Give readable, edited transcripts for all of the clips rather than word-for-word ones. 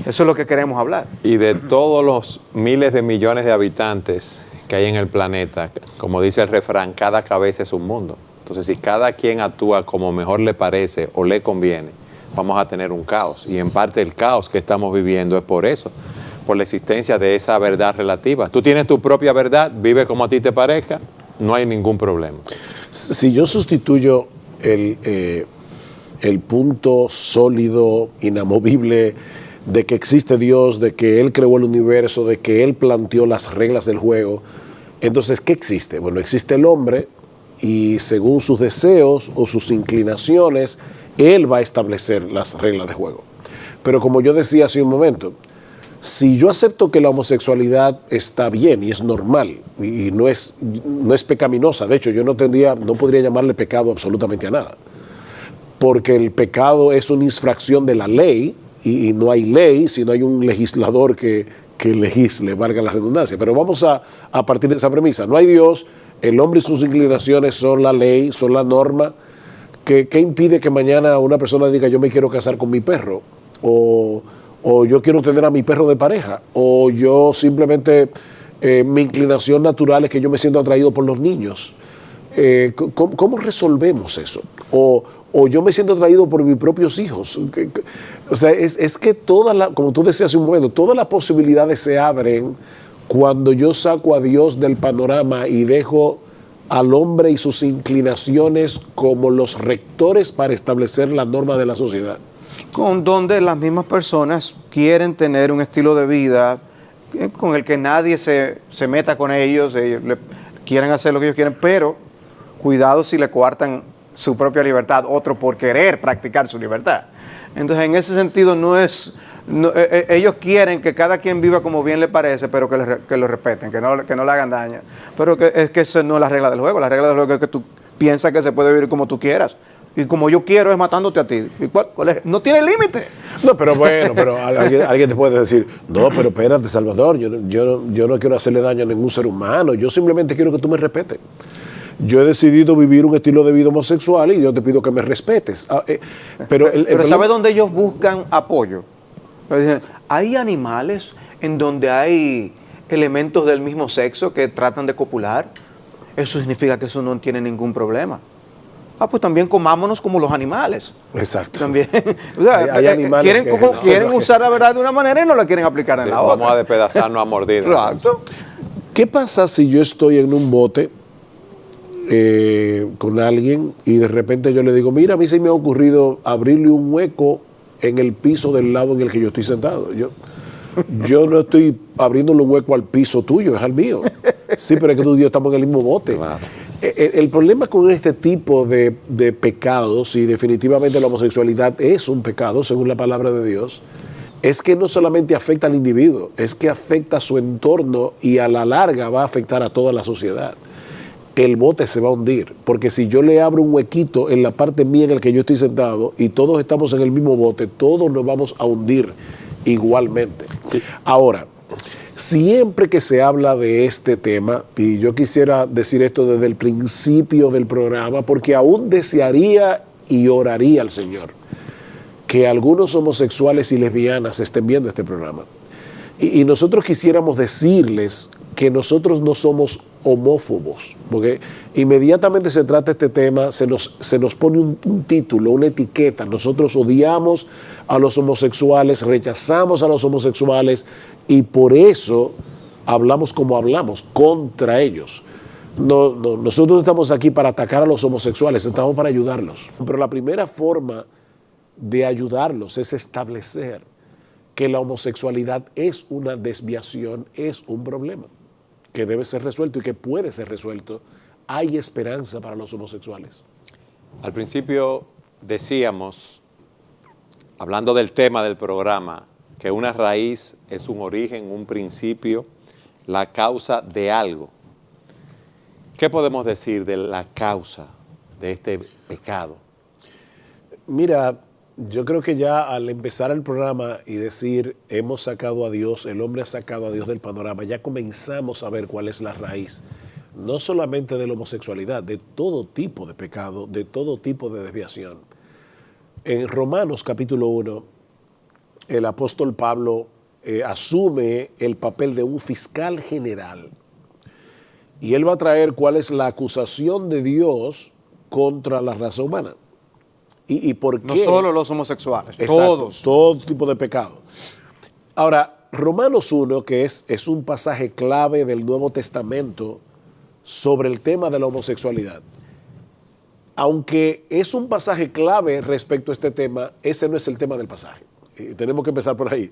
Eso es lo que queremos hablar. Y de todos los miles de millones de habitantes que hay en el planeta, como dice el refrán, cada cabeza es un mundo. Entonces, si cada quien actúa como mejor le parece o le conviene, vamos a tener un caos. Y en parte el caos que estamos viviendo es por eso, por la existencia de esa verdad relativa. Tú tienes tu propia verdad, vive como a ti te parezca, no hay ningún problema. Si yo sustituyo el punto sólido, inamovible, de que existe Dios, de que Él creó el universo, de que Él planteó las reglas del juego, entonces, ¿qué existe? Bueno, existe el hombre y según sus deseos o sus inclinaciones, Él va a establecer las reglas de juego. Pero como yo decía hace un momento, si yo acepto que la homosexualidad está bien y es normal y no es pecaminosa, de hecho yo no podría llamarle pecado absolutamente a nada, porque el pecado es una infracción de la ley y no hay ley si no hay un legislador que legisle, valga la redundancia. Pero vamos a partir de esa premisa, no hay Dios, el hombre y sus inclinaciones son la ley, son la norma. ¿Qué impide que mañana una persona diga yo me quiero casar con mi perro? O yo quiero tener a mi perro de pareja, o yo simplemente, mi inclinación natural es que yo me siento atraído por los niños. ¿Cómo resolvemos eso? O yo me siento atraído por mis propios hijos. O sea, es que como tú decías hace un momento, todas las posibilidades se abren cuando yo saco a Dios del panorama y dejo al hombre y sus inclinaciones como los rectores para establecer la norma de la sociedad. Con donde las mismas personas quieren tener un estilo de vida con el que nadie se meta con ellos quieren hacer lo que ellos quieren, pero cuidado si le coartan su propia libertad, otro por querer practicar su libertad. Entonces, en ese sentido, ellos quieren que cada quien viva como bien le parece, pero que lo respeten, que no le hagan daño. Pero es que eso no es la regla del juego. La regla del juego es que tú piensas que se puede vivir como tú quieras. Y como yo quiero es matándote a ti. ¿Y cuál es? No tiene límite. No, pero bueno, alguien te puede decir, no, pero espérate, Salvador, yo no quiero hacerle daño a ningún ser humano, yo simplemente quiero que tú me respetes. Yo he decidido vivir un estilo de vida homosexual y yo te pido que me respetes. Pero ¿sabe dónde ellos buscan apoyo? Hay animales en donde hay elementos del mismo sexo que tratan de copular. Eso significa que eso no tiene ningún problema. Pues también comámonos como los animales. Exacto. También. O sea, hay animales quieren usar la verdad de una manera y no la quieren aplicar en la otra. Vamos a despedazarnos a mordir. Exacto. ¿Qué pasa si yo estoy en un bote con alguien y de repente yo le digo, mira, a mí se me ha ocurrido abrirle un hueco en el piso del lado en el que yo estoy sentado? Yo no estoy abriéndole un hueco al piso tuyo, es al mío. Sí, pero es que tú y yo estamos en el mismo bote. Claro. El problema con este tipo de pecados, y definitivamente la homosexualidad es un pecado, según la palabra de Dios, es que no solamente afecta al individuo, es que afecta a su entorno y a la larga va a afectar a toda la sociedad. El bote se va a hundir, porque si yo le abro un huequito en la parte mía en el que yo estoy sentado y todos estamos en el mismo bote, todos nos vamos a hundir igualmente. Sí. Ahora, siempre que se habla de este tema, y yo quisiera decir esto desde el principio del programa, porque aún desearía y oraría al Señor que algunos homosexuales y lesbianas estén viendo este programa. Y nosotros quisiéramos decirles que nosotros no somos homófobos, porque inmediatamente se trata este tema, se nos pone un título, una etiqueta. Nosotros odiamos a los homosexuales, rechazamos a los homosexuales y por eso hablamos como hablamos, contra ellos. Nosotros no estamos aquí para atacar a los homosexuales, estamos para ayudarlos. Pero la primera forma de ayudarlos es establecer que la homosexualidad es una desviación, es un problema que debe ser resuelto y que puede ser resuelto. Hay esperanza para los homosexuales. Al principio decíamos, hablando del tema del programa, que una raíz es un origen, un principio, la causa de algo. ¿Qué podemos decir de la causa de este pecado? Mira, yo creo que ya al empezar el programa y decir hemos sacado a Dios, el hombre ha sacado a Dios del panorama, ya comenzamos a ver cuál es la raíz, no solamente de la homosexualidad, de todo tipo de pecado, de todo tipo de desviación. En Romanos capítulo 1 el apóstol Pablo asume el papel de un fiscal general. Y él va a traer cuál es la acusación de Dios contra la raza humana. Y por qué. No solo los homosexuales, Exacto, todos. todo tipo de pecado. Ahora, Romanos 1, que es un pasaje clave del Nuevo Testamento sobre el tema de la homosexualidad. Aunque es un pasaje clave respecto a este tema, ese no es el tema del pasaje. Tenemos que empezar por ahí.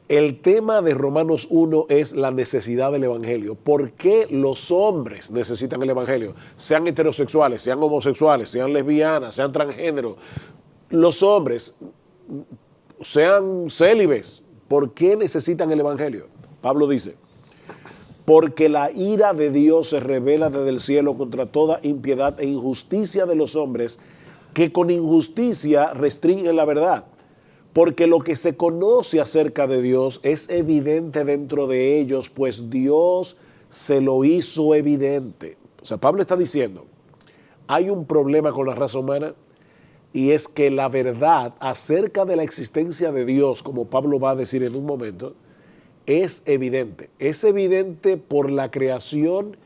El tema de Romanos 1 es la necesidad del evangelio. ¿Por qué los hombres necesitan el evangelio? Sean heterosexuales, sean homosexuales, sean lesbianas, sean transgéneros. Los hombres, sean célibes, ¿por qué necesitan el evangelio? Pablo dice, porque la ira de Dios se revela desde el cielo contra toda impiedad e injusticia de los hombres, que con injusticia restringen la verdad. Porque lo que se conoce acerca de Dios es evidente dentro de ellos, pues Dios se lo hizo evidente. O sea, Pablo está diciendo, hay un problema con la raza humana y es que la verdad acerca de la existencia de Dios, como Pablo va a decir en un momento, es evidente. Es evidente por la creación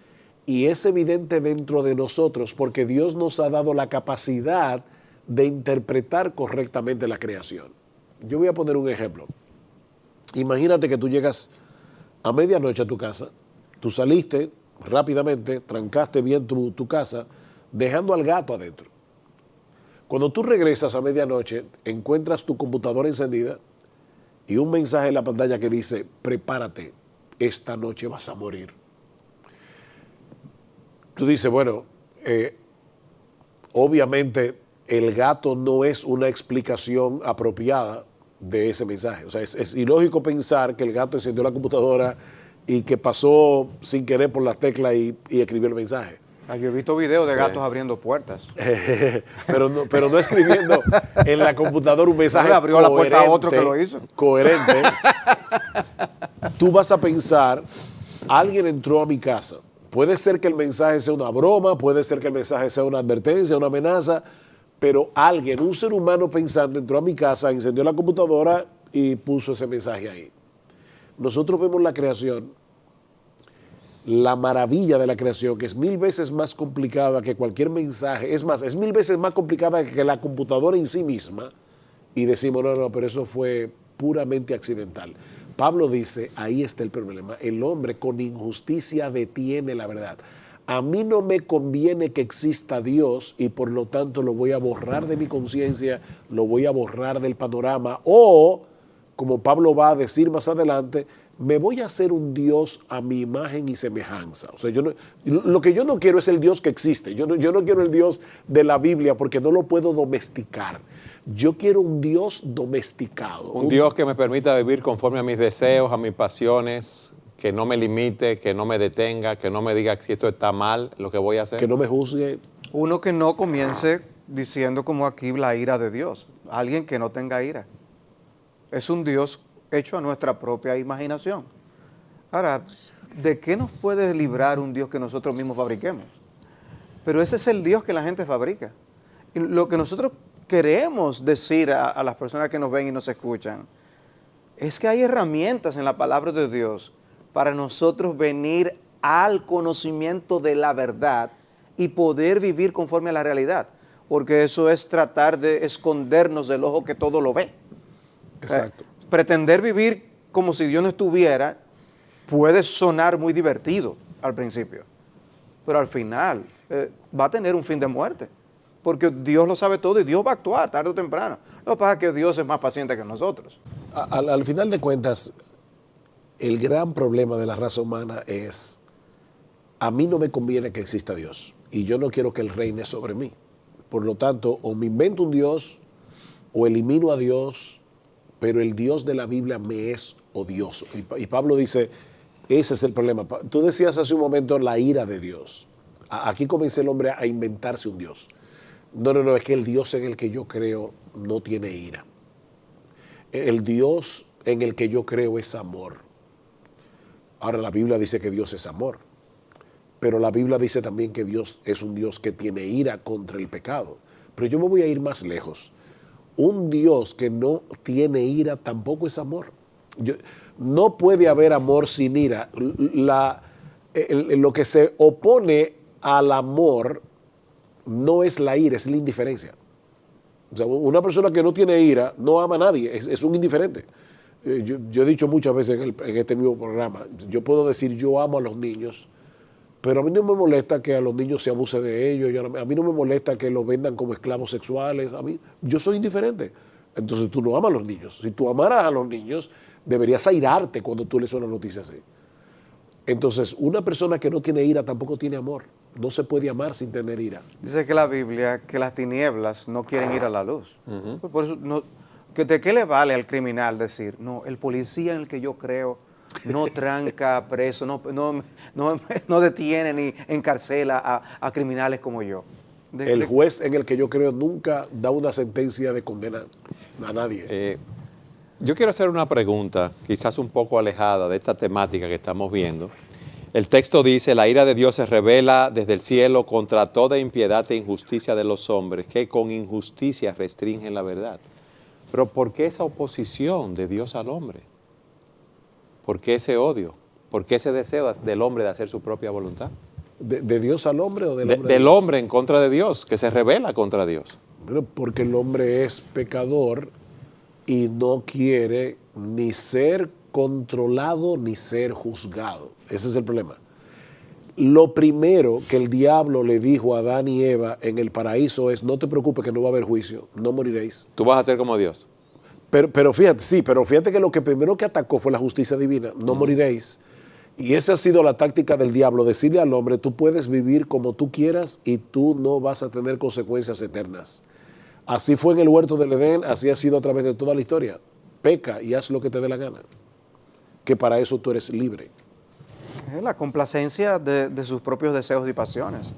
y es evidente dentro de nosotros porque Dios nos ha dado la capacidad de interpretar correctamente la creación. Yo voy a poner un ejemplo. Imagínate que tú llegas a medianoche a tu casa, tú saliste rápidamente, trancaste bien tu casa, dejando al gato adentro. Cuando tú regresas a medianoche, encuentras tu computadora encendida y un mensaje en la pantalla que dice, prepárate, esta noche vas a morir. Tú dices, bueno, obviamente el gato no es una explicación apropiada de ese mensaje. O sea, es ilógico pensar que el gato encendió la computadora y que pasó sin querer por las teclas y escribió el mensaje. Yo he visto videos de gatos abriendo puertas. pero no escribiendo en la computadora un mensaje le abrió la puerta a otro que lo hizo. Coherente. Tú vas a pensar, alguien entró a mi casa. Puede ser que el mensaje sea una broma, puede ser que el mensaje sea una advertencia, una amenaza, pero alguien, un ser humano pensante, entró a mi casa, encendió la computadora y puso ese mensaje ahí. Nosotros vemos la creación, la maravilla de la creación, que es 1000 veces más complicada que cualquier mensaje. Es más, es 1000 veces más complicada que la computadora en sí misma. Y decimos, no, pero eso fue puramente accidental. Pablo dice, ahí está el problema. El hombre con injusticia detiene la verdad. A mí no me conviene que exista Dios y por lo tanto lo voy a borrar de mi conciencia, lo voy a borrar del panorama. O, como Pablo va a decir más adelante, me voy a hacer un Dios a mi imagen y semejanza. O sea, lo que yo no quiero es el Dios que existe. Yo no quiero el Dios de la Biblia porque no lo puedo domesticar. Yo quiero un Dios domesticado. Un Dios que me permita vivir conforme a mis deseos, a mis pasiones, que no me limite, que no me detenga, que no me diga si esto está mal, lo que voy a hacer. Que no me juzgue. Uno que no comience diciendo como aquí la ira de Dios. Alguien que no tenga ira. Es un Dios hecho a nuestra propia imaginación. Ahora, ¿de qué nos puede librar un Dios que nosotros mismos fabriquemos? Pero ese es el Dios que la gente fabrica. Y lo que nosotros queremos decir a las personas que nos ven y nos escuchan es que hay herramientas en la palabra de Dios para nosotros venir al conocimiento de la verdad y poder vivir conforme a la realidad. Porque eso es tratar de escondernos del ojo que todo lo ve. Exacto. Pretender vivir como si Dios no estuviera puede sonar muy divertido al principio, pero al final va a tener un fin de muerte, porque Dios lo sabe todo y Dios va a actuar tarde o temprano. Lo que pasa es que Dios es más paciente que nosotros. Al final de cuentas, el gran problema de la raza humana es, a mí no me conviene que exista Dios y yo no quiero que Él reine sobre mí. Por lo tanto, o me invento un Dios o elimino a Dios, pero el Dios de la Biblia me es odioso. Y Pablo dice, ese es el problema. Tú decías hace un momento la ira de Dios. Aquí comienza el hombre a inventarse un Dios. No, es que el Dios en el que yo creo no tiene ira. El Dios en el que yo creo es amor. Ahora la Biblia dice que Dios es amor, pero la Biblia dice también que Dios es un Dios que tiene ira contra el pecado. Pero yo me voy a ir más lejos. un Dios que no tiene ira tampoco es amor. No puede haber amor sin ira. Lo que se opone al amor no es la ira, es la indiferencia. O sea, una persona que no tiene ira no ama a nadie, es un indiferente. Yo he dicho muchas veces en este mismo programa, yo puedo decir yo amo a los niños, pero a mí no me molesta que a los niños se abuse de ellos, a mí no me molesta que los vendan como esclavos sexuales, yo soy indiferente. Entonces tú no amas a los niños. Si tú amaras a los niños, deberías airarte cuando tú lees una noticia así. Entonces, una persona que no tiene ira tampoco tiene amor. No se puede amar sin tener ira. Dice que la Biblia, que las tinieblas no quieren ir a la luz. Por eso, ¿de qué le vale al criminal decir, no, el policía en el que yo creo no tranca preso, no detiene ni encarcela a criminales como yo? El juez en el que yo creo nunca da una sentencia de condena a nadie. Yo quiero hacer una pregunta, quizás un poco alejada de esta temática que estamos viendo. El texto dice, la ira de Dios se revela desde el cielo contra toda impiedad e injusticia de los hombres, que con injusticia restringen la verdad. Pero ¿por qué esa oposición de Dios al hombre? ¿Por qué ese odio? ¿Por qué ese deseo del hombre de hacer su propia voluntad? ¿De Dios al hombre o del hombre? Del hombre en contra de Dios, que se revela contra Dios. Bueno, porque el hombre es pecador y no quiere ni ser controlado ni ser juzgado. Ese es el problema. Lo primero que el diablo le dijo a Adán y Eva en el paraíso es, no te preocupes que no va a haber juicio, no moriréis. Tú vas a ser como Dios. Pero fíjate que lo que primero que atacó fue la justicia divina, no moriréis. Y esa ha sido la táctica del diablo, decirle al hombre, tú puedes vivir como tú quieras y tú no vas a tener consecuencias eternas. Así fue en el huerto del Edén, así ha sido a través de toda la historia. Peca y haz lo que te dé la gana, que para eso tú eres libre. Es la complacencia de sus propios deseos y pasiones.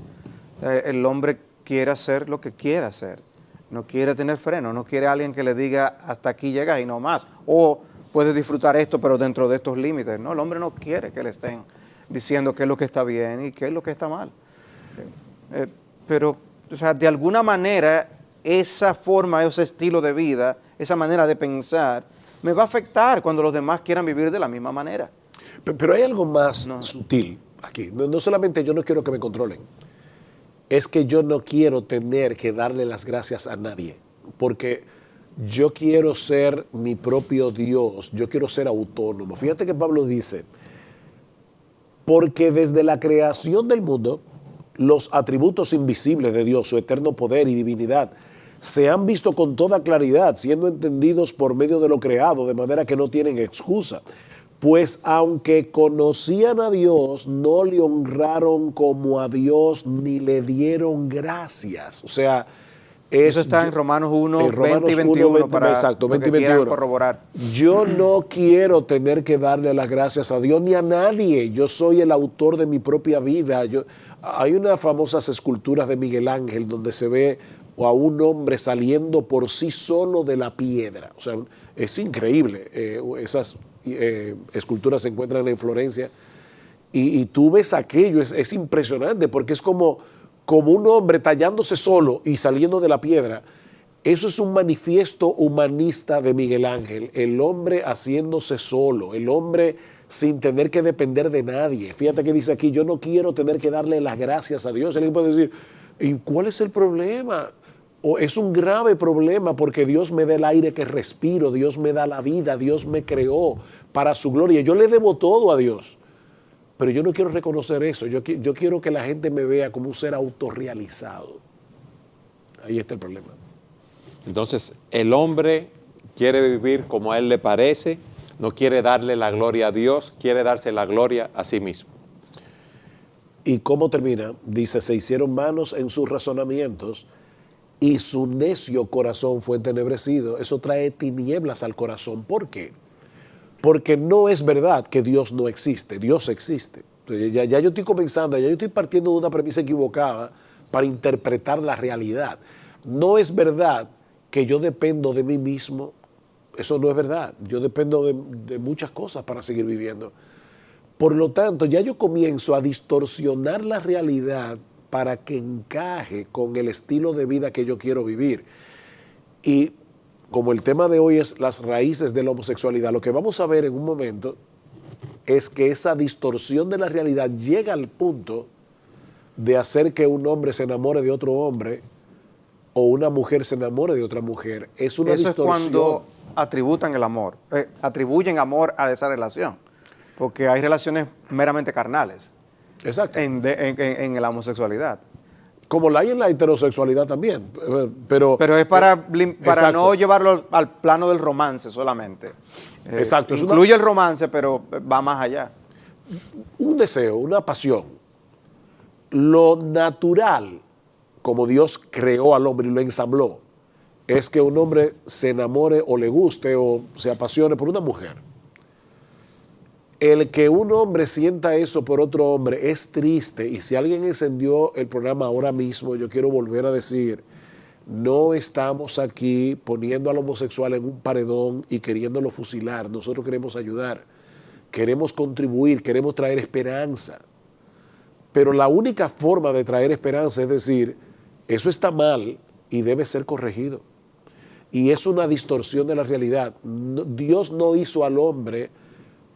O sea, el hombre quiere hacer lo que quiere hacer. No quiere tener freno, no quiere alguien que le diga hasta aquí llegas y no más. O puedes disfrutar esto, pero dentro de estos límites. No, el hombre no quiere que le estén diciendo qué es lo que está bien y qué es lo que está mal. Pero, o sea, de alguna manera, esa forma, ese estilo de vida, esa manera de pensar, me va a afectar cuando los demás quieran vivir de la misma manera. Pero hay algo más sutil aquí. No solamente yo no quiero que me controlen, es que yo no quiero tener que darle las gracias a nadie, porque yo quiero ser mi propio Dios, yo quiero ser autónomo. Fíjate que Pablo dice, porque desde la creación del mundo, los atributos invisibles de Dios, su eterno poder y divinidad, se han visto con toda claridad, siendo entendidos por medio de lo creado, de manera que no tienen excusa. Pues aunque conocían a Dios, no le honraron como a Dios ni le dieron gracias. O sea, eso está en Romanos 1, 20 y 21 para exacto, 20 y 21. Corroborar. Yo no quiero tener que darle las gracias a Dios ni a nadie. Yo soy el autor de mi propia vida. Hay unas famosas esculturas de Miguel Ángel donde se ve a un hombre saliendo por sí solo de la piedra. O sea, es increíble. Esas esculturas se encuentran en Florencia y tú ves aquello, es impresionante porque es como un hombre tallándose solo y saliendo de la piedra. Eso es un manifiesto humanista de Miguel Ángel, el hombre haciéndose solo, el hombre sin tener que depender de nadie. Fíjate que dice aquí, yo no quiero tener que darle las gracias a Dios. Alguien puede decir, ¿y cuál es el problema? O es un grave problema porque Dios me da el aire que respiro, Dios me da la vida, Dios me creó para su gloria. Yo le debo todo a Dios. Pero yo no quiero reconocer eso. Yo quiero que la gente me vea como un ser autorrealizado. Ahí está el problema. Entonces, el hombre quiere vivir como a él le parece, no quiere darle la gloria a Dios, quiere darse la gloria a sí mismo. ¿Y cómo termina? Dice, se hicieron manos en sus razonamientos y su necio corazón fue entenebrecido. Eso trae tinieblas al corazón. ¿Por qué? Porque no es verdad que Dios no existe, Dios existe. Ya yo estoy comenzando, ya yo estoy partiendo de una premisa equivocada para interpretar la realidad. No es verdad que yo dependo de mí mismo, eso no es verdad. Yo dependo de muchas cosas para seguir viviendo. Por lo tanto, ya yo comienzo a distorsionar la realidad para que encaje con el estilo de vida que yo quiero vivir. Y como el tema de hoy es las raíces de la homosexualidad, lo que vamos a ver en un momento es que esa distorsión de la realidad llega al punto de hacer que un hombre se enamore de otro hombre o una mujer se enamore de otra mujer. Es una Eso distorsión. es cuando atribuyen amor a esa relación, porque hay relaciones meramente carnales Exacto. en la homosexualidad. Como la hay en la heterosexualidad también. Pero es para exacto. no llevarlo al plano del romance solamente. Exacto. Incluye el romance, pero va más allá. Un deseo, una pasión. Lo natural, como Dios creó al hombre y lo ensambló, es que un hombre se enamore o le guste o se apasione por una mujer. El que un hombre sienta eso por otro hombre es triste, y si alguien encendió el programa ahora mismo, yo quiero volver a decir, no estamos aquí poniendo al homosexual en un paredón y queriéndolo fusilar. Nosotros queremos ayudar, queremos contribuir, queremos traer esperanza. Pero la única forma de traer esperanza es decir, eso está mal y debe ser corregido. Y es una distorsión de la realidad. Dios no hizo al hombre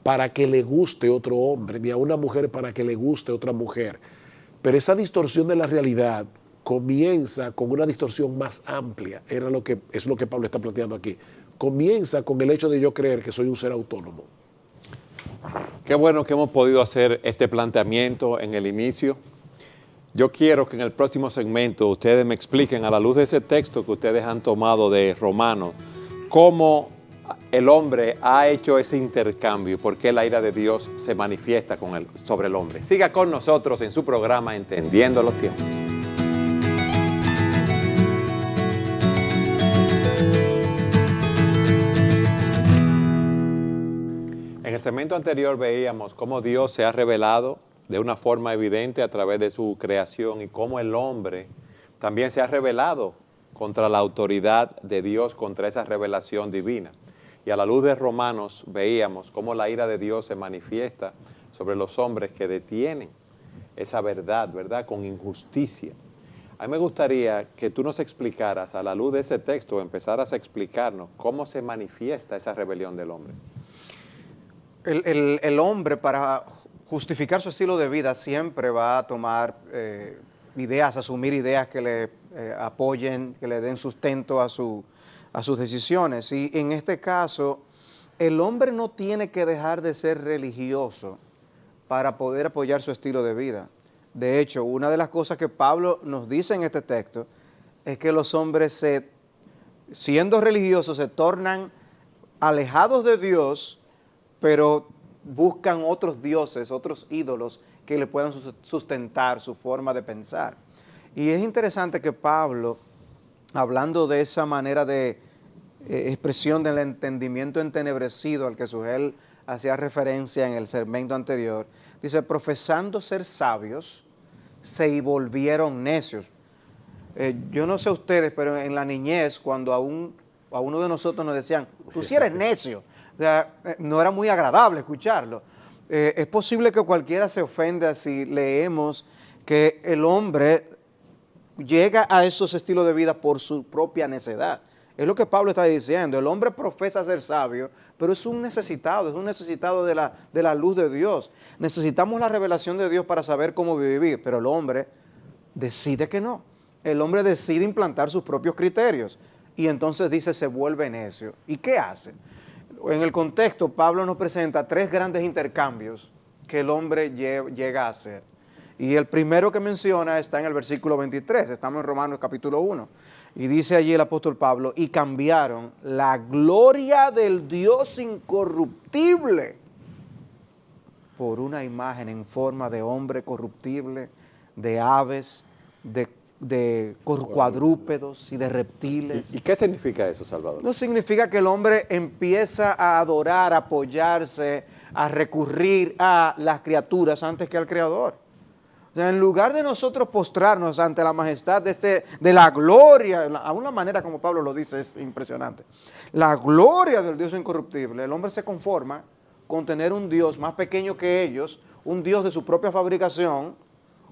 para que le guste otro hombre, ni a una mujer para que le guste otra mujer. Pero esa distorsión de la realidad comienza con una distorsión más amplia. Es lo que Pablo está planteando aquí. Comienza con el hecho de yo creer que soy un ser autónomo. Qué bueno que hemos podido hacer este planteamiento en el inicio. Yo quiero que en el próximo segmento ustedes me expliquen, a la luz de ese texto que ustedes han tomado de Romanos, cómo el hombre ha hecho ese intercambio, por qué la ira de Dios se manifiesta sobre el hombre. Siga con nosotros en su programa Entendiendo los Tiempos. En el segmento anterior veíamos cómo Dios se ha revelado de una forma evidente a través de su creación y cómo el hombre también se ha rebelado contra la autoridad de Dios, contra esa revelación divina. Y a la luz de Romanos veíamos cómo la ira de Dios se manifiesta sobre los hombres que detienen esa verdad, ¿verdad?, con injusticia. A mí me gustaría que tú nos explicaras, a la luz de ese texto, empezaras a explicarnos cómo se manifiesta esa rebelión del hombre. El hombre, para justificar su estilo de vida, siempre va a tomar asumir ideas que le apoyen, que le den sustento a sus decisiones. Y en este caso, el hombre no tiene que dejar de ser religioso para poder apoyar su estilo de vida. De hecho, una de las cosas que Pablo nos dice en este texto es que los hombres, siendo religiosos, se tornan alejados de Dios, pero buscan otros dioses, otros ídolos que le puedan sustentar su forma de pensar. Y es interesante que Pablo, hablando de esa manera de expresión del entendimiento entenebrecido al que Sugel hacía referencia en el segmento anterior, dice, profesando ser sabios, se volvieron necios. Yo no sé ustedes, pero en la niñez, cuando a uno de nosotros nos decían, tú sí eres necio, o sea, no era muy agradable escucharlo. Es posible que cualquiera se ofenda si leemos que el hombre llega a esos estilos de vida por su propia necedad. Es lo que Pablo está diciendo. El hombre profesa ser sabio, pero es un necesitado de la luz de Dios. Necesitamos la revelación de Dios para saber cómo vivir, pero el hombre decide que no. El hombre decide implantar sus propios criterios y entonces dice, se vuelve necio. ¿Y qué hace? En el contexto, Pablo nos presenta tres grandes intercambios que el hombre llega a hacer. Y el primero que menciona está en el versículo 23, estamos en Romanos capítulo 1. Y dice allí el apóstol Pablo, y cambiaron la gloria del Dios incorruptible por una imagen en forma de hombre corruptible, de aves, de cuadrúpedos y de reptiles. ¿Y qué significa eso, Salvador? No significa que el hombre empieza a adorar, a apoyarse, a recurrir a las criaturas antes que al Creador. O sea, en lugar de nosotros postrarnos ante la majestad de la gloria, a una manera como Pablo lo dice, es impresionante, la gloria del Dios incorruptible, el hombre se conforma con tener un Dios más pequeño que ellos, un Dios de su propia fabricación,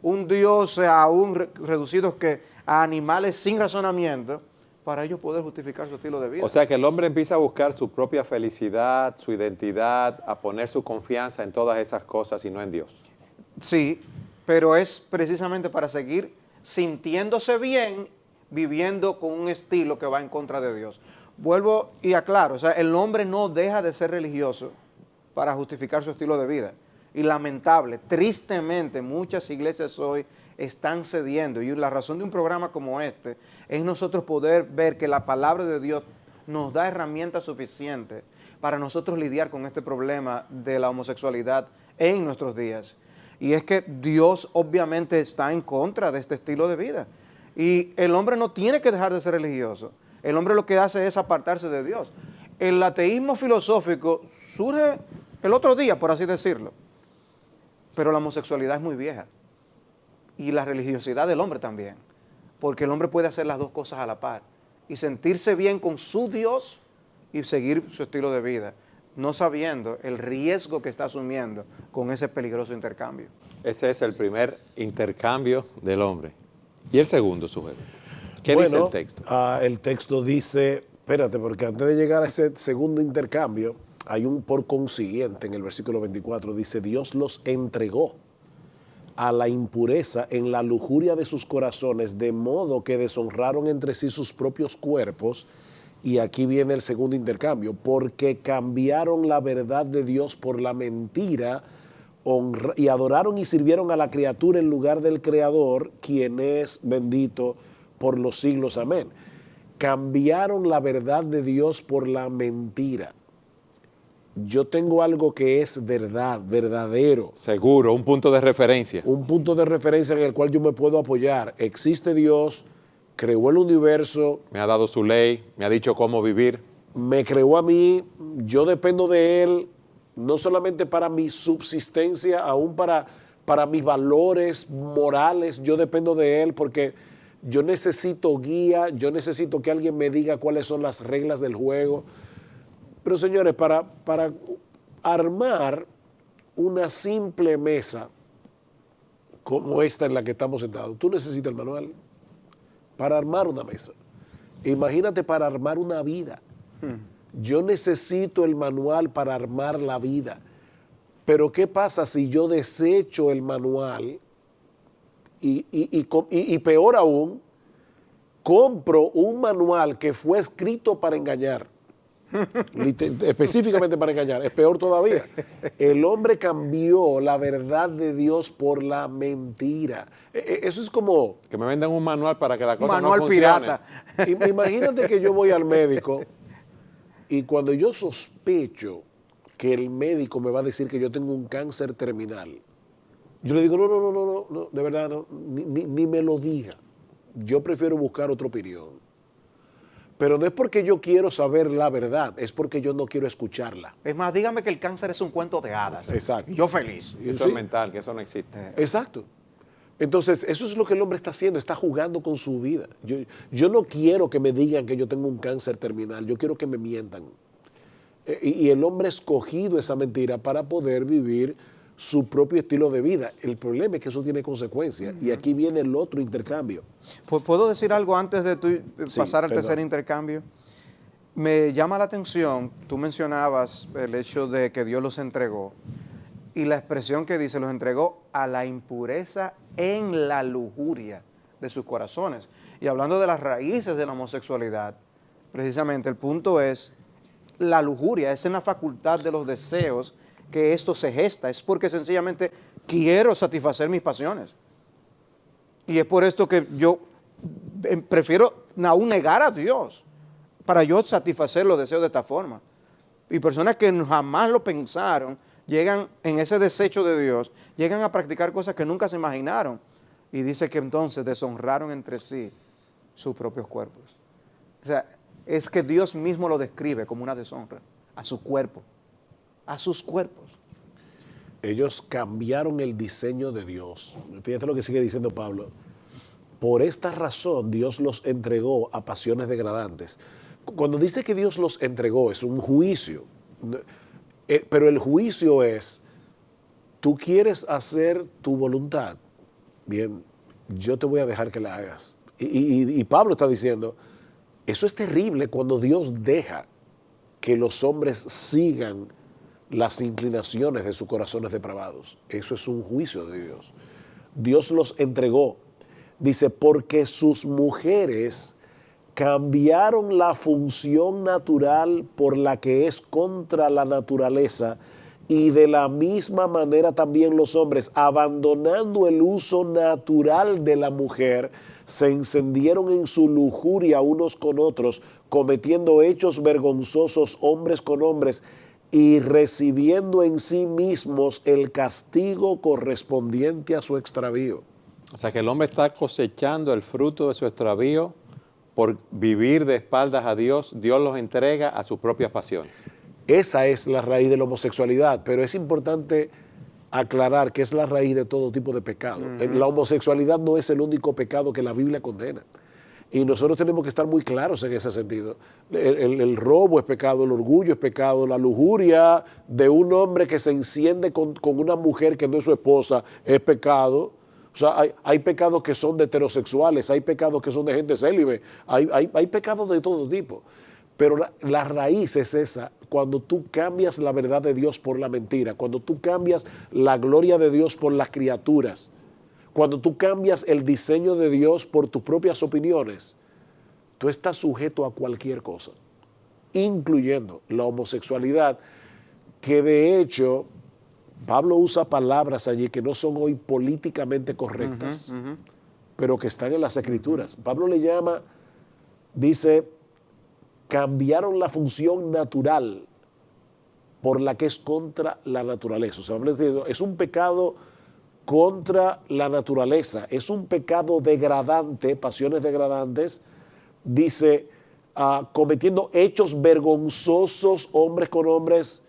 un Dios aún reducido a animales sin razonamiento, para ellos poder justificar su estilo de vida. O sea que el hombre empieza a buscar su propia felicidad, su identidad, a poner su confianza en todas esas cosas y no en Dios. Sí, pero es precisamente para seguir sintiéndose bien, viviendo con un estilo que va en contra de Dios. Vuelvo y aclaro, o sea, el hombre no deja de ser religioso para justificar su estilo de vida. Y lamentable, tristemente, muchas iglesias hoy están cediendo. Y la razón de un programa como este es nosotros poder ver que la palabra de Dios nos da herramientas suficientes para nosotros lidiar con este problema de la homosexualidad en nuestros días. Y es que Dios obviamente está en contra de este estilo de vida. Y el hombre no tiene que dejar de ser religioso. El hombre lo que hace es apartarse de Dios. El ateísmo filosófico surge el otro día, por así decirlo. Pero la homosexualidad es muy vieja. Y la religiosidad del hombre también. Porque el hombre puede hacer las dos cosas a la par. Y sentirse bien con su Dios y seguir su estilo de vida, no sabiendo el riesgo que está asumiendo con ese peligroso intercambio. Ese es el primer intercambio del hombre. ¿Y el segundo sujeto? ¿Qué Bueno, dice el texto? El texto dice, espérate, porque antes de llegar a ese segundo intercambio, hay un por consiguiente en el versículo 24, dice, Dios los entregó a la impureza en la lujuria de sus corazones, de modo que deshonraron entre sí sus propios cuerpos. Y aquí viene el segundo intercambio, porque cambiaron la verdad de Dios por la mentira y adoraron y sirvieron a la criatura en lugar del Creador, quien es bendito por los siglos. Amén. Cambiaron la verdad de Dios por la mentira. Yo tengo algo que es verdad, verdadero. Seguro, un punto de referencia. Un punto de referencia en el cual yo me puedo apoyar. Existe Dios, creó el universo. Me ha dado su ley, me ha dicho cómo vivir. Me creó a mí, yo dependo de Él, no solamente para mi subsistencia, aún para mis valores morales, yo dependo de Él porque yo necesito guía, yo necesito que alguien me diga cuáles son las reglas del juego. Pero señores, para armar una simple mesa como esta en la que estamos sentados, tú necesitas el manual para armar una mesa. Imagínate para armar una vida. Yo necesito el manual para armar la vida. Pero ¿qué pasa si yo desecho el manual y peor aún, compro un manual que fue escrito para engañar? Específicamente para engañar, es peor todavía. El hombre cambió la verdad de Dios por la mentira. Eso es como... Que me vendan un manual para que la cosa Manual no funcione. pirata. Imagínate que yo voy al médico y cuando yo sospecho que el médico me va a decir que yo tengo un cáncer terminal, yo le digo, no, de verdad, no, ni me lo diga. Yo prefiero buscar otra opinión. Pero no es porque yo quiero saber la verdad, es porque yo no quiero escucharla. Es más, dígame que el cáncer es un cuento de hadas. Exacto. Yo feliz. Eso Sí. es mental, que eso no existe. Exacto. Entonces, eso es lo que el hombre está haciendo, está jugando con su vida. Yo no quiero que me digan que yo tengo un cáncer terminal, yo quiero que me mientan. Y el hombre ha escogido esa mentira para poder vivir su propio estilo de vida. El problema es que eso tiene consecuencias. Y aquí viene el otro intercambio. ¿Puedo decir algo antes de tú Sí, pasar al perdón. tercer intercambio? Me llama la atención, tú mencionabas el hecho de que Dios los entregó y la expresión que dice, los entregó a la impureza en la lujuria de sus corazones. Y hablando de las raíces de la homosexualidad, precisamente el punto es la lujuria, es en la facultad de los deseos que esto se gesta, es porque sencillamente quiero satisfacer mis pasiones. Y es por esto que yo prefiero aún negar a Dios para yo satisfacer los deseos de esta forma. Y personas que jamás lo pensaron, llegan en ese desecho de Dios, llegan a practicar cosas que nunca se imaginaron. Y dice que entonces deshonraron entre sí sus propios cuerpos. O sea, es que Dios mismo lo describe como una deshonra a su cuerpo, a sus cuerpos. Ellos cambiaron el diseño de Dios. Fíjate lo que sigue diciendo Pablo. Por esta razón Dios los entregó a pasiones degradantes. Cuando dice que Dios los entregó, es un juicio. Pero el juicio es, tú quieres hacer tu voluntad. Bien, yo te voy a dejar que la hagas. Y Pablo está diciendo, Eso es terrible cuando Dios deja que los hombres sigan las inclinaciones de sus corazones depravados. Eso es un juicio de Dios. Dios los entregó. Dice, porque sus mujeres cambiaron la función natural por la que es contra la naturaleza, y de la misma manera también los hombres, abandonando el uso natural de la mujer, se encendieron en su lujuria unos con otros, cometiendo hechos vergonzosos hombres con hombres, y recibiendo en sí mismos el castigo correspondiente a su extravío. O sea que el hombre está cosechando el fruto de su extravío por vivir de espaldas a Dios. Dios los entrega a sus propias pasiones. Esa es la raíz de la homosexualidad, pero es importante aclarar que es la raíz de todo tipo de pecado. La homosexualidad no es el único pecado que la Biblia condena. Y nosotros tenemos que estar muy claros en ese sentido. El robo es pecado, el orgullo es pecado, la lujuria de un hombre que se enciende con una mujer que no es su esposa es pecado. O sea, hay pecados que son de heterosexuales, hay pecados que son de gente célibe, hay pecados de todo tipo. Pero la raíz es esa, cuando tú cambias la verdad de Dios por la mentira, cuando tú cambias la gloria de Dios por las criaturas, cuando tú cambias el diseño de Dios por tus propias opiniones, tú estás sujeto a cualquier cosa, incluyendo la homosexualidad, que de hecho Pablo usa palabras allí que no son hoy políticamente correctas, pero que están en las Escrituras. Pablo le llama, dice, cambiaron la función natural por la que es contra la naturaleza. O sea, es un pecado contra la naturaleza, es un pecado degradante, pasiones degradantes, dice, cometiendo hechos vergonzosos hombres con hombres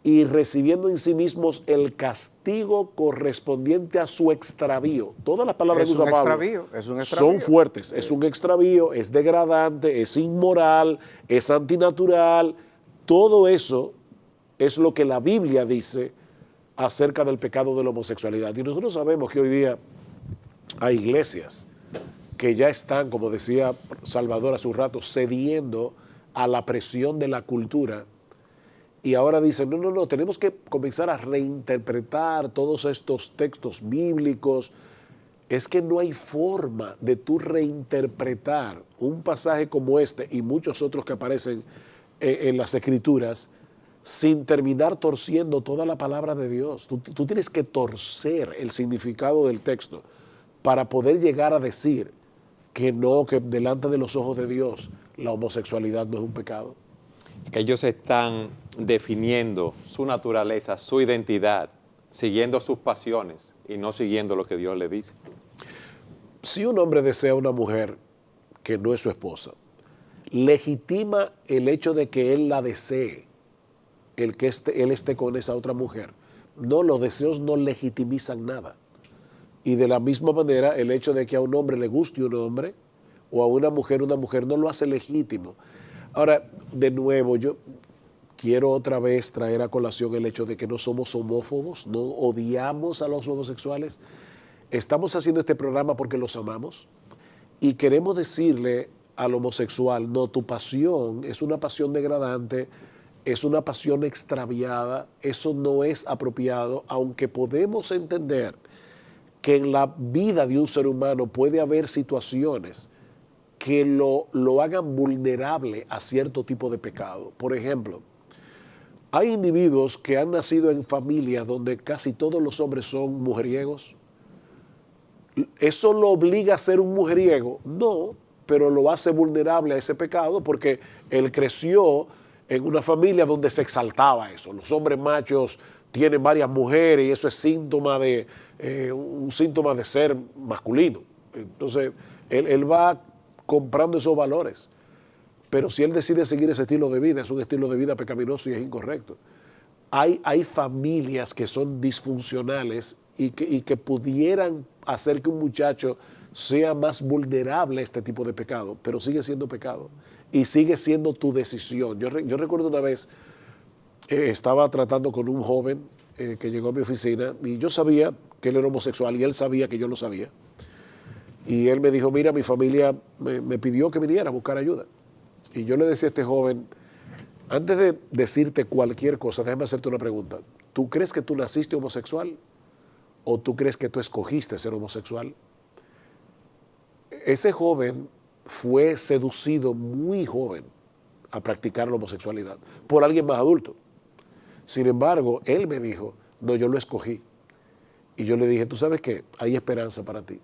y recibiendo en sí mismos el castigo correspondiente a su extravío. Todas las palabras que usa Pablo son fuertes. Es un extravío, es degradante, es inmoral, es antinatural. Todo eso es lo que la Biblia dice acerca del pecado de la homosexualidad. Y nosotros sabemos que hoy día hay iglesias que ya están, como decía Salvador hace un rato, cediendo a la presión de la cultura. Y ahora dicen, no, tenemos que comenzar a reinterpretar todos estos textos bíblicos. Es que no hay forma de tú reinterpretar un pasaje como este y muchos otros que aparecen en las Escrituras sin terminar torciendo toda la palabra de Dios. Tú tienes que torcer el significado del texto para poder llegar a decir que no, que delante de los ojos de Dios la homosexualidad no es un pecado. Que ellos están definiendo su naturaleza, su identidad, siguiendo sus pasiones y no siguiendo lo que Dios le dice. Si un hombre desea una mujer que no es su esposa, legitima el hecho de que él la desee, el que él esté con esa otra mujer. No, los deseos no legitimizan nada. Y de la misma manera, el hecho de que a un hombre le guste un hombre o a una mujer no lo hace legítimo. Ahora, de nuevo, yo quiero otra vez traer a colación el hecho de que no somos homófobos, no odiamos a los homosexuales. Estamos haciendo este programa porque los amamos y queremos decirle al homosexual, no, tu pasión es una pasión degradante, es una pasión extraviada, eso no es apropiado, aunque podemos entender que en la vida de un ser humano puede haber situaciones que lo hagan vulnerable a cierto tipo de pecado. Por ejemplo, hay individuos que han nacido en familias donde casi todos los hombres son mujeriegos. ¿Eso lo obliga a ser un mujeriego? No, pero lo hace vulnerable a ese pecado porque él creció en una familia donde se exaltaba eso. Los hombres machos tienen varias mujeres y eso es un síntoma de ser masculino. Entonces, él va comprando esos valores. Pero si él decide seguir ese estilo de vida, es un estilo de vida pecaminoso y es incorrecto. Hay familias que son disfuncionales y que pudieran hacer que un muchacho sea más vulnerable a este tipo de pecado, pero sigue siendo pecado y sigue siendo tu decisión. Yo recuerdo una vez, estaba tratando con un joven que llegó a mi oficina y yo sabía que él era homosexual y él sabía que yo lo sabía. Y él me dijo, mira, mi familia me pidió que viniera a buscar ayuda. Y yo le decía a este joven, antes de decirte cualquier cosa, déjame hacerte una pregunta. ¿Tú crees que tú naciste homosexual o tú crees que tú escogiste ser homosexual? Ese joven fue seducido muy joven a practicar la homosexualidad por alguien más adulto. Sin embargo, él me dijo, no, yo lo escogí. Y yo le dije, ¿tú sabes qué? Hay esperanza para ti.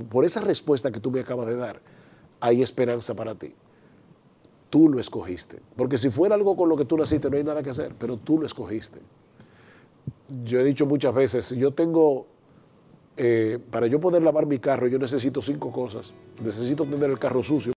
Por esa respuesta que tú me acabas de dar, hay esperanza para ti. Tú lo escogiste. Porque si fuera algo con lo que tú naciste, no hay nada que hacer, pero tú lo escogiste. Yo he dicho muchas veces, yo tengo, para yo poder lavar mi carro, yo necesito 5 cosas. Necesito tener el carro sucio.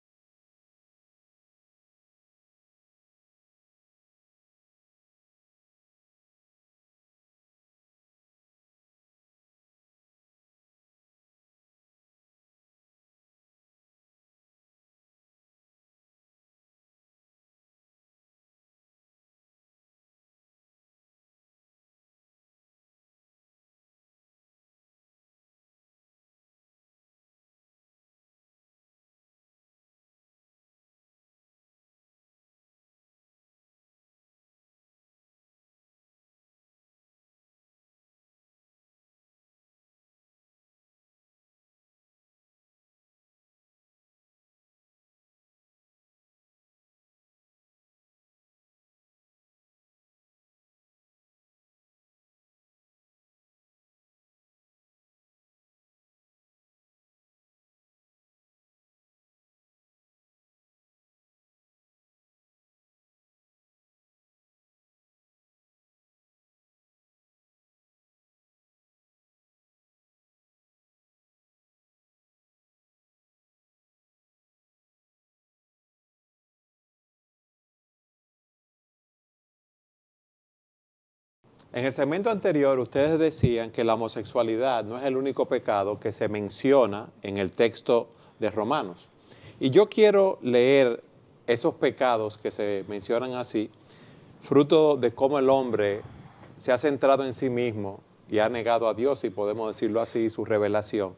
En el segmento anterior ustedes decían que la homosexualidad no es el único pecado que se menciona en el texto de Romanos. Y yo quiero leer esos pecados que se mencionan así, fruto de cómo el hombre se ha centrado en sí mismo y ha negado a Dios, si podemos decirlo así, su revelación,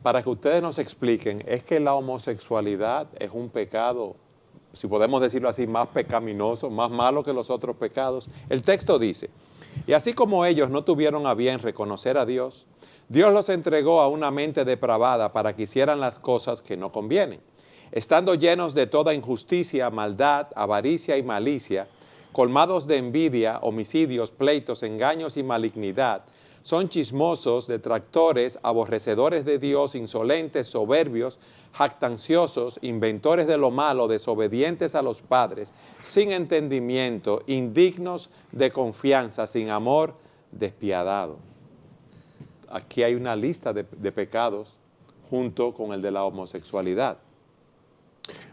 para que ustedes nos expliquen, ¿es que la homosexualidad es un pecado, si podemos decirlo así, más pecaminoso, más malo que los otros pecados? El texto dice, y así como ellos no tuvieron a bien reconocer a Dios, Dios los entregó a una mente depravada para que hicieran las cosas que no convienen. Estando llenos de toda injusticia, maldad, avaricia y malicia, colmados de envidia, homicidios, pleitos, engaños y malignidad, son chismosos, detractores, aborrecedores de Dios, insolentes, soberbios, jactanciosos, inventores de lo malo, desobedientes a los padres, sin entendimiento, indignos de confianza, sin amor, despiadado. Aquí hay una lista de pecados junto con el de la homosexualidad.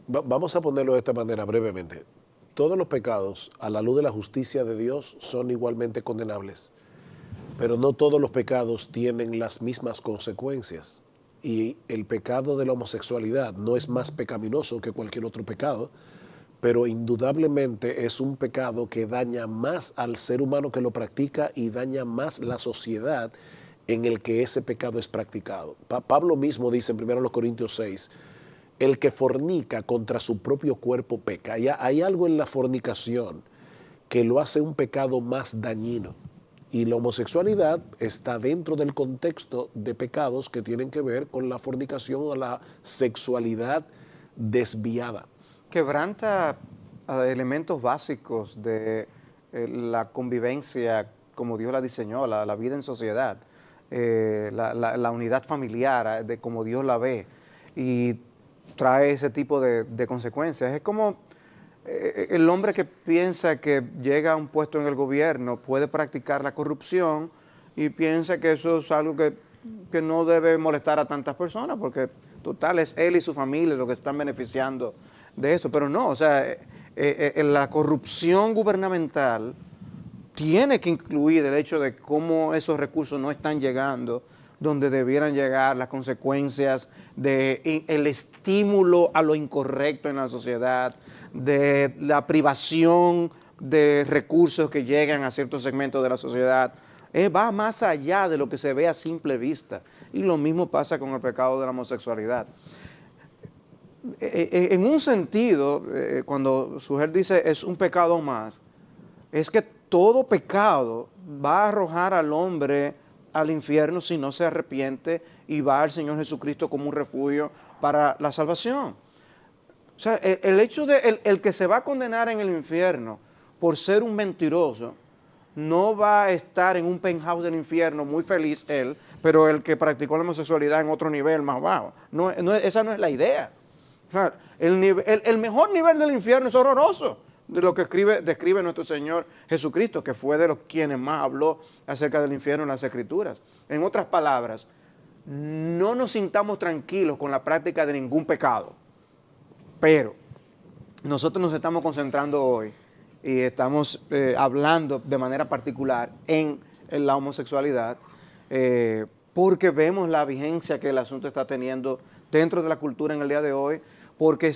Vamos a ponerlo de esta manera brevemente. Todos los pecados, a la luz de la justicia de Dios, son igualmente condenables. Pero no todos los pecados tienen las mismas consecuencias. Y el pecado de la homosexualidad no es más pecaminoso que cualquier otro pecado, pero indudablemente es un pecado que daña más al ser humano que lo practica y daña más la sociedad en el que ese pecado es practicado. Pablo mismo dice en 1 Corintios 6, el que fornica contra su propio cuerpo peca. Hay algo en la fornicación que lo hace un pecado más dañino. Y la homosexualidad está dentro del contexto de pecados que tienen que ver con la fornicación o la sexualidad desviada. Quebranta elementos básicos de la convivencia como Dios la diseñó, la vida en sociedad, la unidad familiar, de como Dios la ve, y trae ese tipo de consecuencias. Es como el hombre que piensa que llega a un puesto en el gobierno puede practicar la corrupción y piensa que eso es algo que no debe molestar a tantas personas porque total es él y su familia los que están beneficiando de esto. Pero no, o sea, la corrupción gubernamental tiene que incluir el hecho de cómo esos recursos no están llegando donde debieran llegar, las consecuencias del estímulo a lo incorrecto en la sociedad, de la privación de recursos que llegan a ciertos segmentos de la sociedad. Va más allá de lo que se ve a simple vista. Y lo mismo pasa con el pecado de la homosexualidad. En un sentido, cuando Sujel dice es un pecado más, es que todo pecado va a arrojar al hombre al infierno si no se arrepiente y va al Señor Jesucristo como un refugio para la salvación. O sea, el hecho de el que se va a condenar en el infierno por ser un mentiroso, no va a estar en un penthouse del infierno muy feliz él, pero el que practicó la homosexualidad en otro nivel más bajo. Esa no es la idea. O sea, el mejor nivel del infierno es horroroso, de lo que describe nuestro Señor Jesucristo, que fue de los quienes más habló acerca del infierno en las Escrituras. En otras palabras, no nos sintamos tranquilos con la práctica de ningún pecado, pero nosotros nos estamos concentrando hoy y estamos hablando de manera particular en la homosexualidad, porque vemos la vigencia que el asunto está teniendo dentro de la cultura en el día de hoy, porque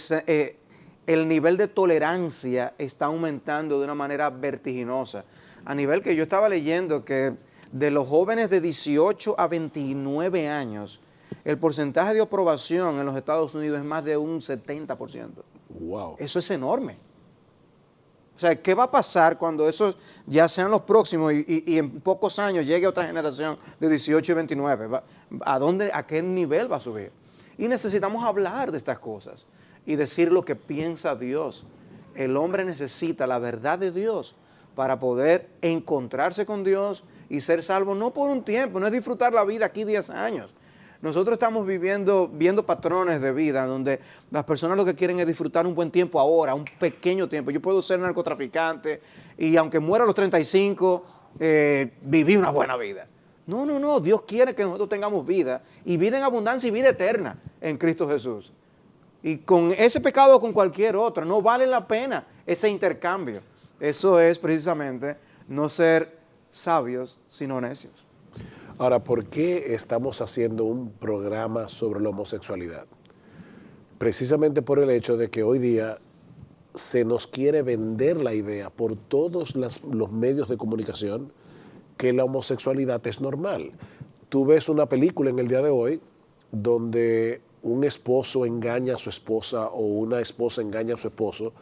el nivel de tolerancia está aumentando de una manera vertiginosa, a nivel que yo estaba leyendo que de los jóvenes de 18 a 29 años, el porcentaje de aprobación en los Estados Unidos es más de un 70%. Wow. Eso es enorme. O sea, ¿qué va a pasar cuando esos ya sean los próximos y en pocos años llegue otra generación de 18 y 29? ¿A qué nivel va a subir? Y necesitamos hablar de estas cosas y decir lo que piensa Dios. El hombre necesita la verdad de Dios para poder encontrarse con Dios y ser salvo, no por un tiempo, no es disfrutar la vida aquí 10 años. Nosotros estamos viendo patrones de vida donde las personas lo que quieren es disfrutar un buen tiempo ahora, un pequeño tiempo. Yo puedo ser narcotraficante y aunque muera a los 35, viví una buena vida. No, Dios quiere que nosotros tengamos vida, y vida en abundancia y vida eterna en Cristo Jesús. Y con ese pecado o con cualquier otro, no vale la pena ese intercambio. Eso es precisamente no ser sabios, sino necios. Ahora, ¿por qué estamos haciendo un programa sobre la homosexualidad? Precisamente por el hecho de que hoy día se nos quiere vender la idea por todos los medios de comunicación que la homosexualidad es normal. Tú ves una película en el día de hoy donde un esposo engaña a su esposa o una esposa engaña a su esposo,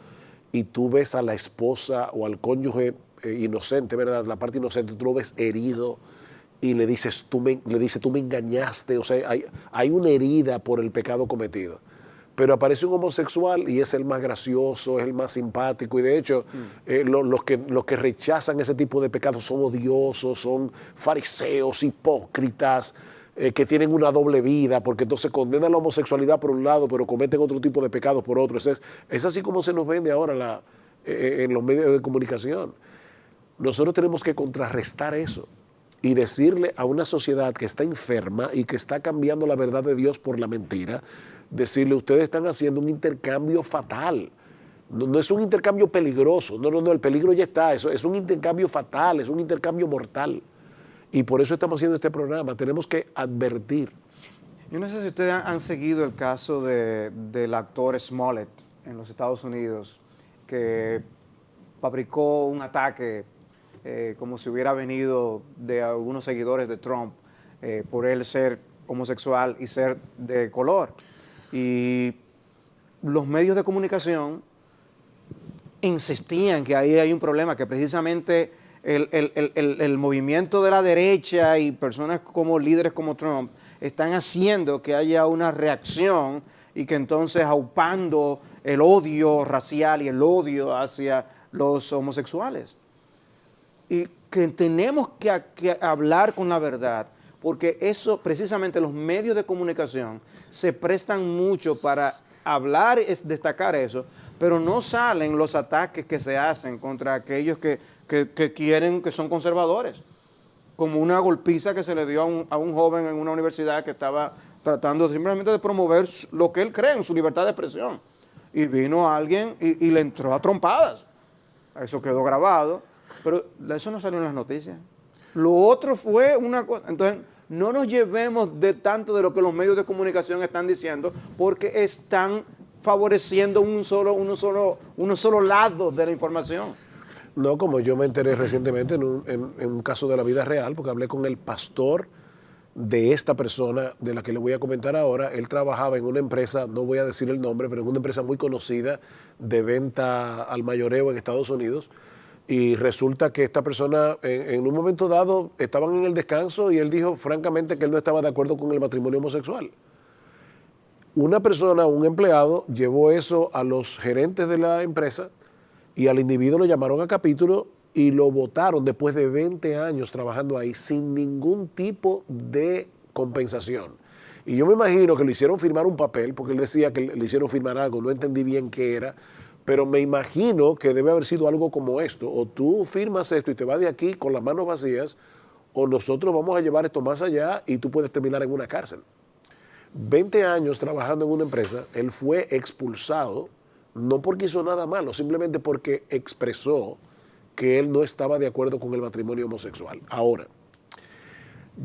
y tú ves a la esposa o al cónyuge inocente, ¿verdad? La parte inocente, tú lo ves herido y le dices, tú me engañaste. O sea, hay una herida por el pecado cometido. Pero aparece un homosexual y es el más gracioso, es el más simpático, y de hecho los que rechazan ese tipo de pecados son odiosos, son fariseos, hipócritas, que tienen una doble vida, porque entonces condenan la homosexualidad por un lado, pero cometen otro tipo de pecados por otro. Es así como se nos vende ahora en los medios de comunicación. Nosotros tenemos que contrarrestar eso y decirle a una sociedad que está enferma y que está cambiando la verdad de Dios por la mentira, decirle, ustedes están haciendo un intercambio fatal. No es un intercambio peligroso, no, el peligro ya está, eso es un intercambio fatal, es un intercambio mortal. Y por eso estamos haciendo este programa, tenemos que advertir. Yo no sé si ustedes han seguido el caso del actor Smollett en los Estados Unidos, que fabricó un ataque como si hubiera venido de algunos seguidores de Trump por él ser homosexual y ser de color. Y los medios de comunicación insistían que ahí hay un problema, que precisamente el movimiento de la derecha y personas como líderes como Trump están haciendo que haya una reacción, y que entonces aupando el odio racial y el odio hacia los homosexuales. Y que tenemos que hablar con la verdad, porque eso, precisamente los medios de comunicación se prestan mucho para hablar, destacar eso, pero no salen los ataques que se hacen contra aquellos que quieren, que son conservadores, como una golpiza que se le dio a un joven en una universidad que estaba tratando simplemente de promover lo que él cree en su libertad de expresión, y vino alguien y le entró a trompadas. Eso quedó grabado, pero eso no salió en las noticias. Lo otro fue una cosa. Entonces, no nos llevemos tanto de lo que los medios de comunicación están diciendo, porque están favoreciendo uno solo lado de la información. No, como yo me enteré recientemente en un caso de la vida real, porque hablé con el pastor de esta persona de la que le voy a comentar ahora. Él trabajaba en una empresa, no voy a decir el nombre, pero en una empresa muy conocida de venta al mayoreo en Estados Unidos. Y resulta que esta persona en un momento dado estaban en el descanso y él dijo francamente que él no estaba de acuerdo con el matrimonio homosexual. Una persona, un empleado, llevó eso a los gerentes de la empresa y al individuo lo llamaron a capítulo y lo votaron después de 20 años trabajando ahí sin ningún tipo de compensación. Y yo me imagino que le hicieron firmar un papel, porque él decía que le hicieron firmar algo, no entendí bien qué era, pero me imagino que debe haber sido algo como esto: o tú firmas esto y te vas de aquí con las manos vacías, o nosotros vamos a llevar esto más allá y tú puedes terminar en una cárcel. 20 años trabajando en una empresa, él fue expulsado, no porque hizo nada malo, simplemente porque expresó que él no estaba de acuerdo con el matrimonio homosexual. Ahora,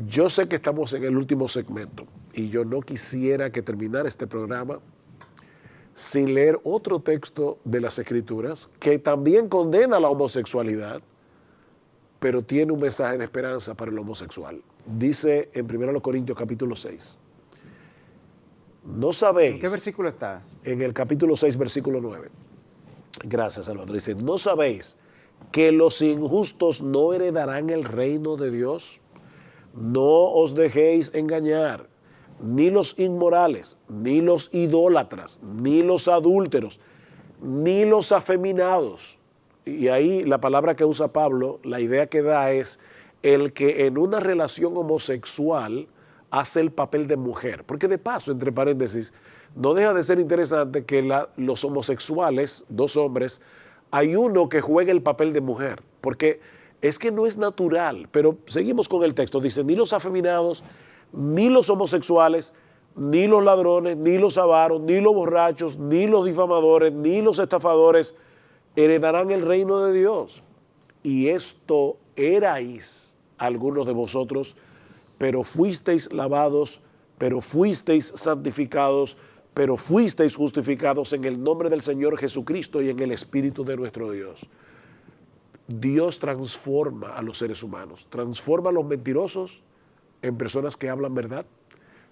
yo sé que estamos en el último segmento y yo no quisiera que terminara este programa sin leer otro texto de las Escrituras que también condena la homosexualidad, pero tiene un mensaje de esperanza para el homosexual. Dice en 1 Corintios capítulo 6. ¿No sabéis? ¿En qué versículo está? En el capítulo 6, versículo 9. Gracias, Salvador. Dice, ¿no sabéis que los injustos no heredarán el reino de Dios? No os dejéis engañar, ni los inmorales, ni los idólatras, ni los adúlteros, ni los afeminados. Y ahí la palabra que usa Pablo, la idea que da es el que en una relación homosexual hace el papel de mujer. Porque de paso, entre paréntesis, no deja de ser interesante que los homosexuales, dos hombres, hay uno que juega el papel de mujer, porque es que no es natural. Pero seguimos con el texto. Dice, ni los afeminados, ni los homosexuales, ni los ladrones, ni los avaros, ni los borrachos, ni los difamadores, ni los estafadores heredarán el reino de Dios. Y esto erais algunos de vosotros, pero fuisteis lavados, pero fuisteis santificados, pero fuisteis justificados en el nombre del Señor Jesucristo y en el Espíritu de nuestro Dios. Dios transforma a los seres humanos, transforma a los mentirosos en personas que hablan verdad,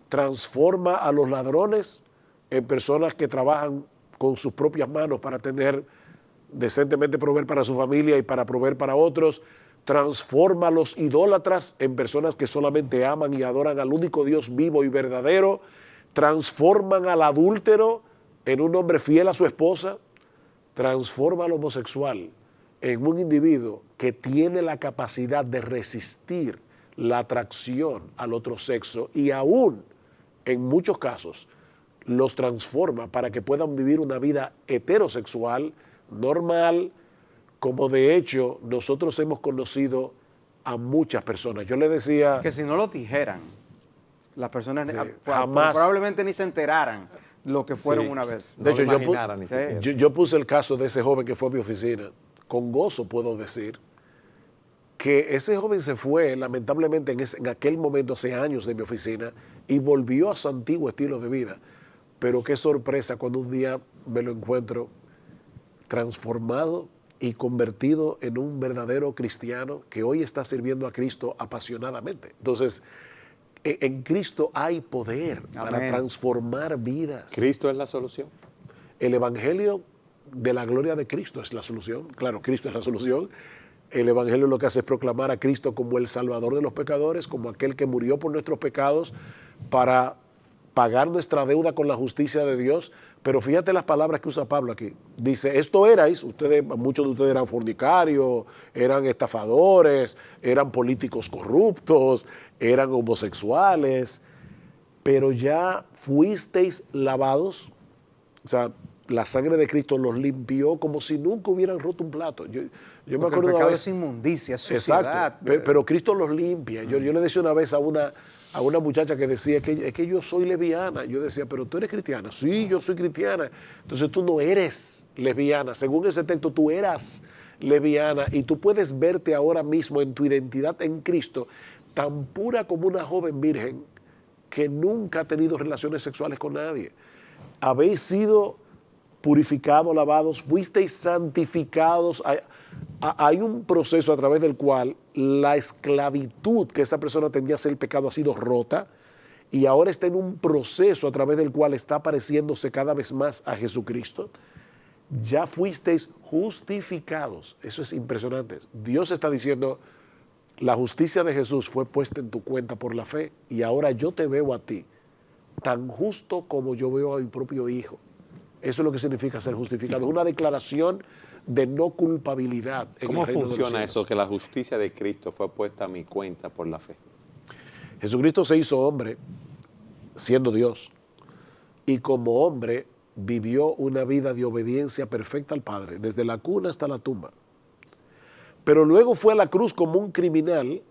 transforma a los ladrones en personas que trabajan con sus propias manos para tener decentemente, proveer para su familia y para proveer para otros, transforma a los idólatras en personas que solamente aman y adoran al único Dios vivo y verdadero, transforman al adúltero en un hombre fiel a su esposa, transforma al homosexual en un individuo que tiene la capacidad de resistir la atracción al otro sexo y aún, en muchos casos, los transforma para que puedan vivir una vida heterosexual, normal, como de hecho nosotros hemos conocido a muchas personas. Yo le decía... Que si no lo dijeran, las personas sí, jamás, probablemente ni se enteraran lo que fueron una vez. De hecho, ni yo puse el caso de ese joven que fue a mi oficina. Con gozo puedo decir que ese joven se fue, lamentablemente, en aquel momento, hace años, de mi oficina, y volvió a su antiguo estilo de vida. Pero qué sorpresa cuando un día me lo encuentro transformado y convertido en un verdadero cristiano que hoy está sirviendo a Cristo apasionadamente. Entonces, en Cristo hay poder para transformar vidas. Cristo es la solución. El Evangelio de la gloria de Cristo es la solución. Claro, Cristo es la solución. El Evangelio lo que hace es proclamar a Cristo como el Salvador de los pecadores, como aquel que murió por nuestros pecados para pagar nuestra deuda con la justicia de Dios. Pero fíjate las palabras que usa Pablo aquí. Dice, esto erais, muchos de ustedes eran fornicarios, eran estafadores, eran políticos corruptos, eran homosexuales, pero ya fuisteis lavados. O sea, la sangre de Cristo los limpió como si nunca hubieran roto un plato. Yo me acuerdo el pecado es inmundicia, es suciedad. Exacto, pero Cristo los limpia. Yo le decía una vez a una muchacha que decía que yo soy lesbiana. Yo decía, pero tú eres cristiana. Sí, yo soy cristiana. Entonces tú no eres lesbiana. Según ese texto, tú eras lesbiana y tú puedes verte ahora mismo en tu identidad en Cristo tan pura como una joven virgen que nunca ha tenido relaciones sexuales con nadie. Habéis sido purificados, lavados, fuisteis santificados. Hay un proceso a través del cual la esclavitud que esa persona tendía a hacer el pecado ha sido rota y ahora está en un proceso a través del cual está pareciéndose cada vez más a Jesucristo. Ya fuisteis justificados. Eso es impresionante. Dios está diciendo, la justicia de Jesús fue puesta en tu cuenta por la fe y ahora yo te veo a ti tan justo como yo veo a mi propio hijo. Eso es lo que significa ser justificado. Es una declaración de no culpabilidad. ¿Cómo funciona eso, que la justicia de Cristo fue puesta a mi cuenta por la fe? Jesucristo se hizo hombre siendo Dios y como hombre vivió una vida de obediencia perfecta al Padre, desde la cuna hasta la tumba. Pero luego fue a la cruz como un criminal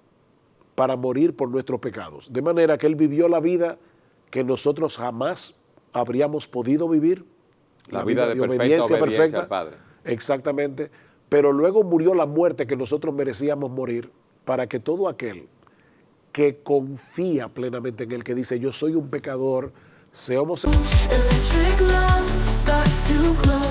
para morir por nuestros pecados. De manera que Él vivió la vida que nosotros jamás habríamos podido vivir. La vida de obediencia perfecta al Padre. Exactamente. Pero luego murió la muerte que nosotros merecíamos morir para que todo aquel que confía plenamente en Él, que dice yo soy un pecador, sea homosexual. Electric love starts to glow.